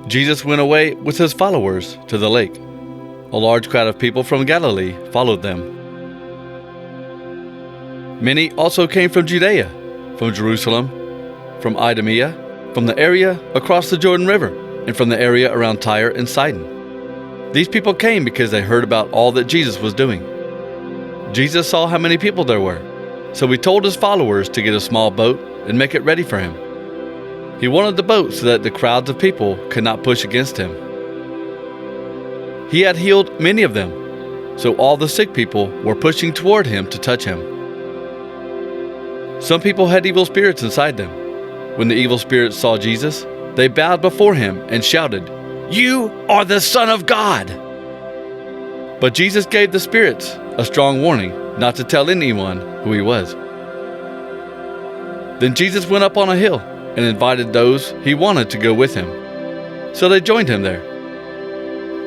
Jesus went away with his followers to the lake. A large crowd of people from Galilee followed them. Many also came from Judea, from Jerusalem, from Idumea, from the area across the Jordan River, and from the area around Tyre and Sidon. These people came because they heard about all that Jesus was doing. Jesus saw how many people there were, so he told his followers to get a small boat and make it ready for him. He wanted the boat so that the crowds of people could not push against him. He had healed many of them, so all the sick people were pushing toward him to touch him. Some people had evil spirits inside them. When the evil spirits saw Jesus, they bowed before him and shouted, "You are the Son of God!" But Jesus gave the spirits a strong warning not to tell anyone who he was. Then Jesus went up on a hill and invited those he wanted to go with him. So they joined him there.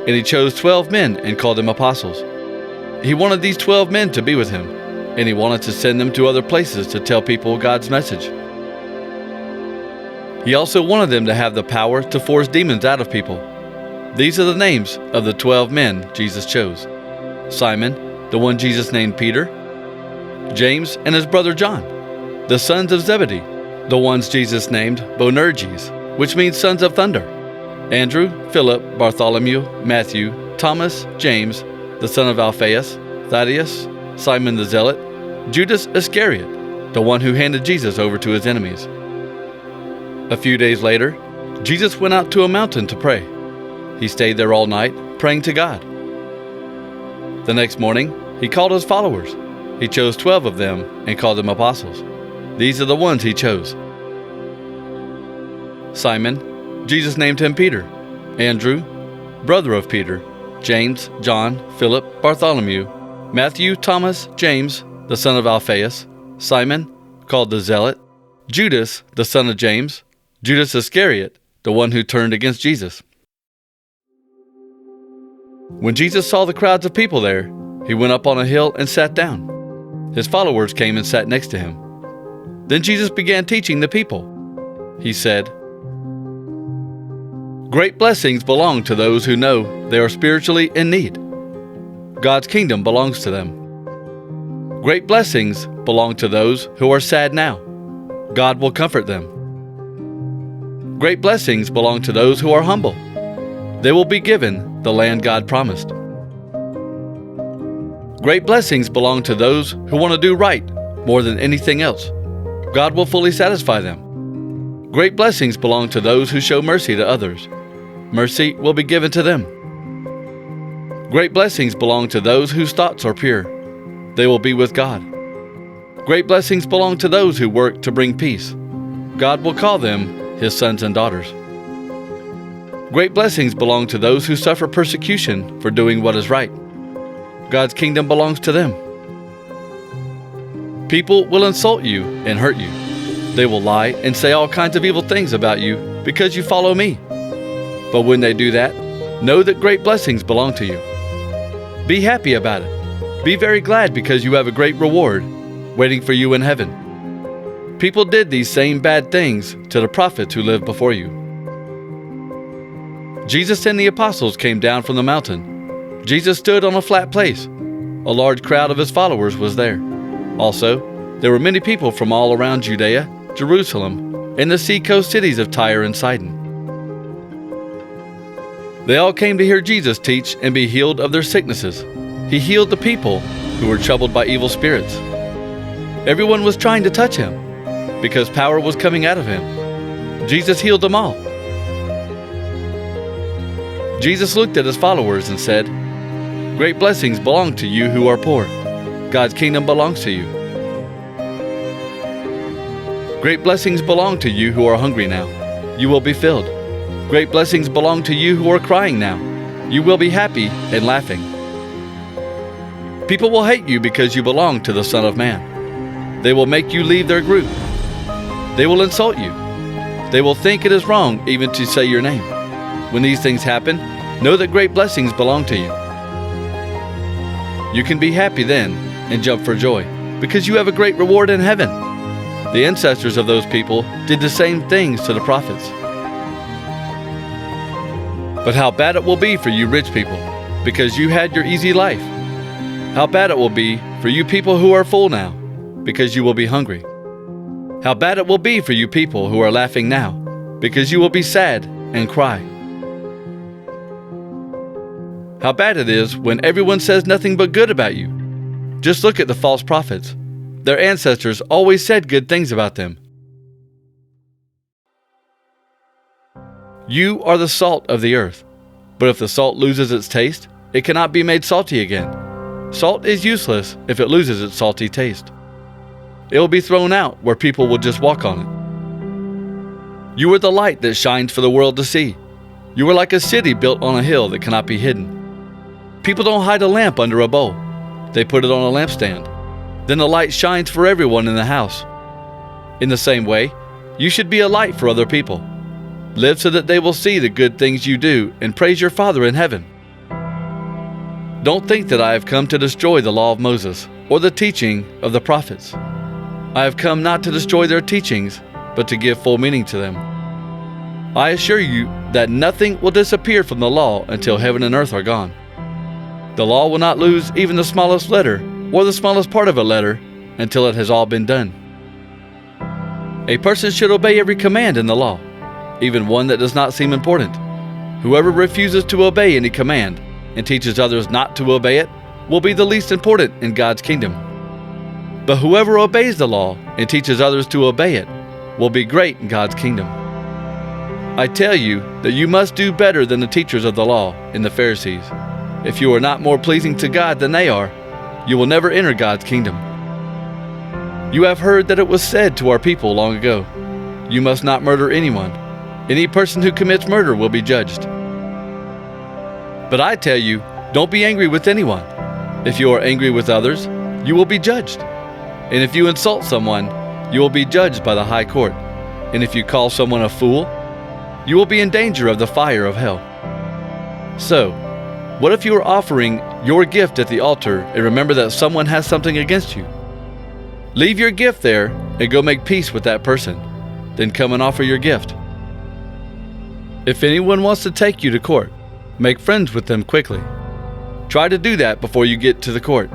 And he chose 12 men and called them apostles. He wanted these 12 men to be with him, and he wanted to send them to other places to tell people God's message. He also wanted them to have the power to force demons out of people. These are the names of the 12 men Jesus chose: Simon, the one Jesus named Peter; James and his brother John, the sons of Zebedee, the ones Jesus named Boanerges, which means sons of thunder; Andrew, Philip, Bartholomew, Matthew, Thomas, James, the son of Alphaeus, Thaddeus, Simon the Zealot, Judas Iscariot, the one who handed Jesus over to his enemies. A few days later, Jesus went out to a mountain to pray. He stayed there all night, praying to God. The next morning, he called his followers. He chose 12 of them and called them apostles. These are the ones he chose: Simon, Jesus named him Peter; Andrew, brother of Peter; James, John, Philip, Bartholomew, Matthew, Thomas, James, the son of Alphaeus, Simon, called the Zealot; Judas, the son of James, Judas Iscariot, the one who turned against Jesus. When Jesus saw the crowds of people there, he went up on a hill and sat down. His followers came and sat next to him. Then Jesus began teaching the people. He said, "Great blessings belong to those who know they are spiritually in need. God's kingdom belongs to them. Great blessings belong to those who are sad now. God will comfort them. Great blessings belong to those who are humble. They will be given the land God promised. Great blessings belong to those who want to do right more than anything else. God will fully satisfy them. Great blessings belong to those who show mercy to others. Mercy will be given to them. Great blessings belong to those whose thoughts are pure. They will be with God. Great blessings belong to those who work to bring peace. God will call them his sons and daughters. Great blessings belong to those who suffer persecution for doing what is right. God's kingdom belongs to them. People will insult you and hurt you. They will lie and say all kinds of evil things about you because you follow me. But when they do that, know that great blessings belong to you. Be happy about it. Be very glad because you have a great reward waiting for you in heaven. People did these same bad things to the prophets who lived before you." Jesus and the apostles came down from the mountain. Jesus stood on a flat place. A large crowd of his followers was there. Also, there were many people from all around Judea, Jerusalem, and the seacoast cities of Tyre and Sidon. They all came to hear Jesus teach and be healed of their sicknesses. He healed the people who were troubled by evil spirits. Everyone was trying to touch him because power was coming out of him. Jesus healed them all. Jesus looked at his followers and said, "Great blessings belong to you who are poor. God's kingdom belongs to you. Great blessings belong to you who are hungry now. You will be filled. Great blessings belong to you who are crying now. You will be happy and laughing. People will hate you because you belong to the Son of Man. They will make you leave their group. They will insult you. They will think it is wrong even to say your name. When these things happen, know that great blessings belong to you. You can be happy then and jump for joy, because you have a great reward in heaven. The ancestors of those people did the same things to the prophets. But how bad it will be for you rich people, because you had your easy life. How bad it will be for you people who are full now, because you will be hungry. How bad it will be for you people who are laughing now, because you will be sad and cry. How bad it is when everyone says nothing but good about you. Just look at the false prophets. Their ancestors always said good things about them. You are the salt of the earth, but if the salt loses its taste, it cannot be made salty again. Salt is useless if it loses its salty taste. It will be thrown out where people will just walk on it. You are the light that shines for the world to see. You are like a city built on a hill that cannot be hidden. People don't hide a lamp under a bowl. They put it on a lampstand. Then the light shines for everyone in the house. In the same way, you should be a light for other people. Live so that they will see the good things you do and praise your Father in heaven. Don't think that I have come to destroy the law of Moses or the teaching of the prophets. I have come not to destroy their teachings, but to give full meaning to them. I assure you that nothing will disappear from the law until heaven and earth are gone. The law will not lose even the smallest letter or the smallest part of a letter until it has all been done. A person should obey every command in the law, even one that does not seem important. Whoever refuses to obey any command and teaches others not to obey it will be the least important in God's kingdom. But whoever obeys the law and teaches others to obey it will be great in God's kingdom. I tell you that you must do better than the teachers of the law and the Pharisees. If you are not more pleasing to God than they are, you will never enter God's kingdom. You have heard that it was said to our people long ago, "You must not murder anyone. Any person who commits murder will be judged." But I tell you, don't be angry with anyone. If you are angry with others, you will be judged. And if you insult someone, you will be judged by the high court. And if you call someone a fool, you will be in danger of the fire of hell. So, what if you are offering your gift at the altar and remember that someone has something against you? Leave your gift there and go make peace with that person. Then come and offer your gift. If anyone wants to take you to court, make friends with them quickly. Try to do that before you get to the court.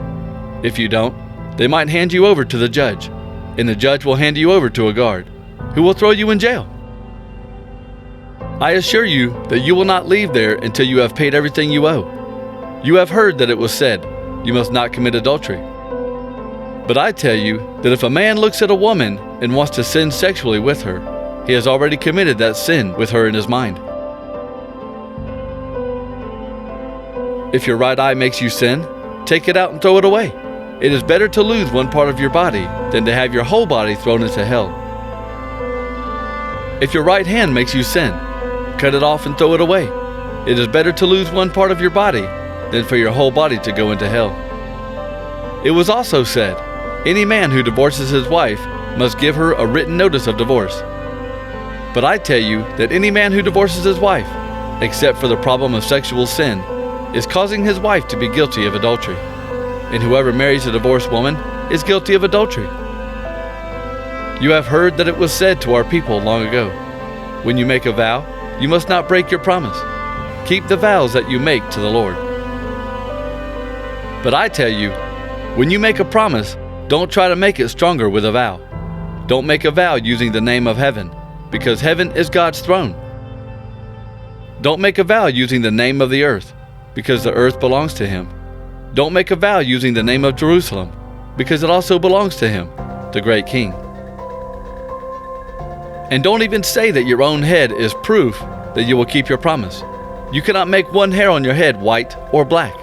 If you don't, they might hand you over to the judge, and the judge will hand you over to a guard, who will throw you in jail. I assure you that you will not leave there until you have paid everything you owe. You have heard that it was said, "You must not commit adultery." But I tell you that if a man looks at a woman and wants to sin sexually with her, he has already committed that sin with her in his mind. If your right eye makes you sin, take it out and throw it away. It is better to lose one part of your body than to have your whole body thrown into hell. If your right hand makes you sin, cut it off and throw it away. It is better to lose one part of your body than for your whole body to go into hell. It was also said, "Any man who divorces his wife must give her a written notice of divorce." But I tell you that any man who divorces his wife, except for the problem of sexual sin, is causing his wife to be guilty of adultery. And whoever marries a divorced woman is guilty of adultery. You have heard that it was said to our people long ago, "When you make a vow, you must not break your promise. Keep the vows that you make to the Lord." But I tell you, when you make a promise, don't try to make it stronger with a vow. Don't make a vow using the name of heaven, because heaven is God's throne. Don't make a vow using the name of the earth, because the earth belongs to Him. Don't make a vow using the name of Jerusalem, because it also belongs to Him, the great King. And don't even say that your own head is proof that you will keep your promise. You cannot make one hair on your head white or black.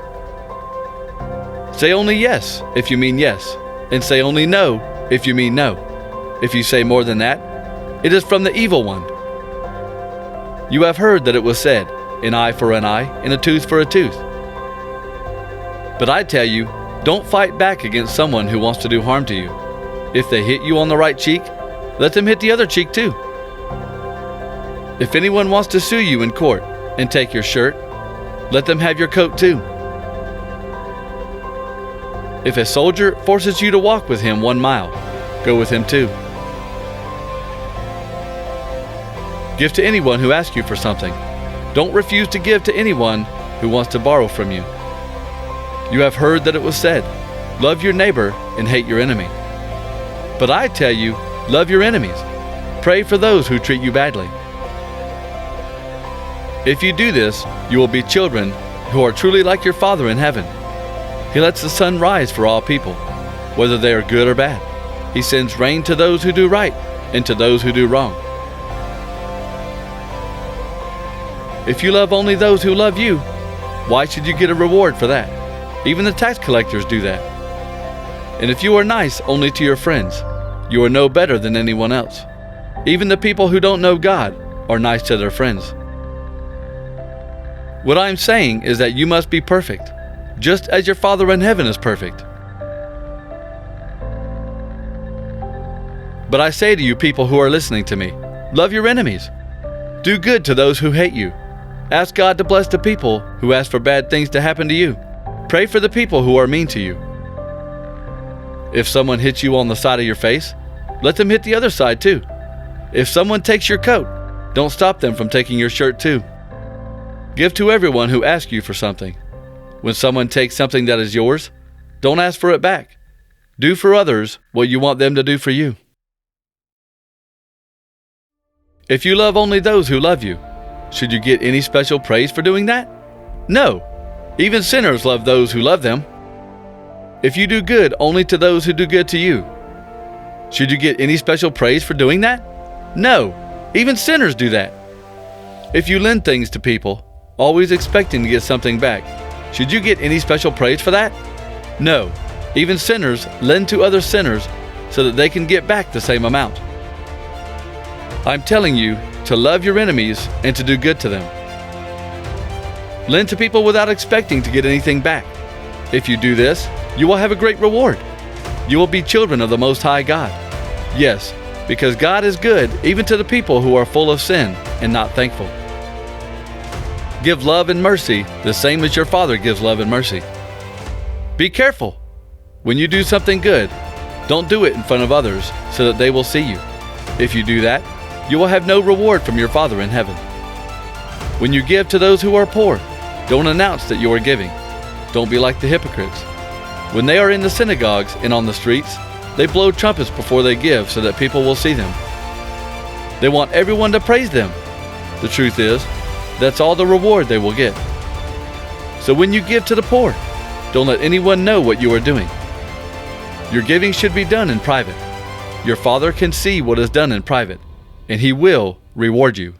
Say only yes if you mean yes, and say only no if you mean no. If you say more than that, it is from the evil one. You have heard that it was said, "An eye for an eye, and a tooth for a tooth." But I tell you, don't fight back against someone who wants to do harm to you. If they hit you on the right cheek, let them hit the other cheek too. If anyone wants to sue you in court and take your shirt, let them have your coat too. If a soldier forces you to walk with him 1 mile, go with him 2. Give to anyone who asks you for something. Don't refuse to give to anyone who wants to borrow from you. You have heard that it was said, 'Love your neighbor and hate your enemy.' But I tell you, love your enemies. Pray for those who treat you badly. If you do this, you will be children who are truly like your Father in heaven. He lets the sun rise for all people, whether they are good or bad. He sends rain to those who do right and to those who do wrong. If you love only those who love you, why should you get a reward for that? Even the tax collectors do that. And if you are nice only to your friends, you are no better than anyone else. Even the people who don't know God are nice to their friends. What I am saying is that you must be perfect, just as your Father in heaven is perfect. But I say to you people who are listening to me, love your enemies. Do good to those who hate you. Ask God to bless the people who ask for bad things to happen to you. Pray for the people who are mean to you. If someone hits you on the side of your face, let them hit the other side too. If someone takes your coat, don't stop them from taking your shirt too. Give to everyone who asks you for something. When someone takes something that is yours, don't ask for it back. Do for others what you want them to do for you. If you love only those who love you, should you get any special praise for doing that? No. Even sinners love those who love them. If you do good only to those who do good to you, should you get any special praise for doing that? No. Even sinners do that. If you lend things to people, always expecting to get something back, should you get any special praise for that? No. Even sinners lend to other sinners so that they can get back the same amount. I'm telling you to love your enemies and to do good to them. Lend to people without expecting to get anything back. If you do this, you will have a great reward. You will be children of the Most High God. Yes, because God is good even to the people who are full of sin and not thankful. Give love and mercy the same as your Father gives love and mercy. Be careful. When you do something good, don't do it in front of others so that they will see you. If you do that, you will have no reward from your Father in heaven. When you give to those who are poor, don't announce that you are giving. Don't be like the hypocrites. When they are in the synagogues and on the streets, they blow trumpets before they give so that people will see them. They want everyone to praise them. The truth is, that's all the reward they will get. So when you give to the poor, don't let anyone know what you are doing. Your giving should be done in private. Your Father can see what is done in private, and He will reward you.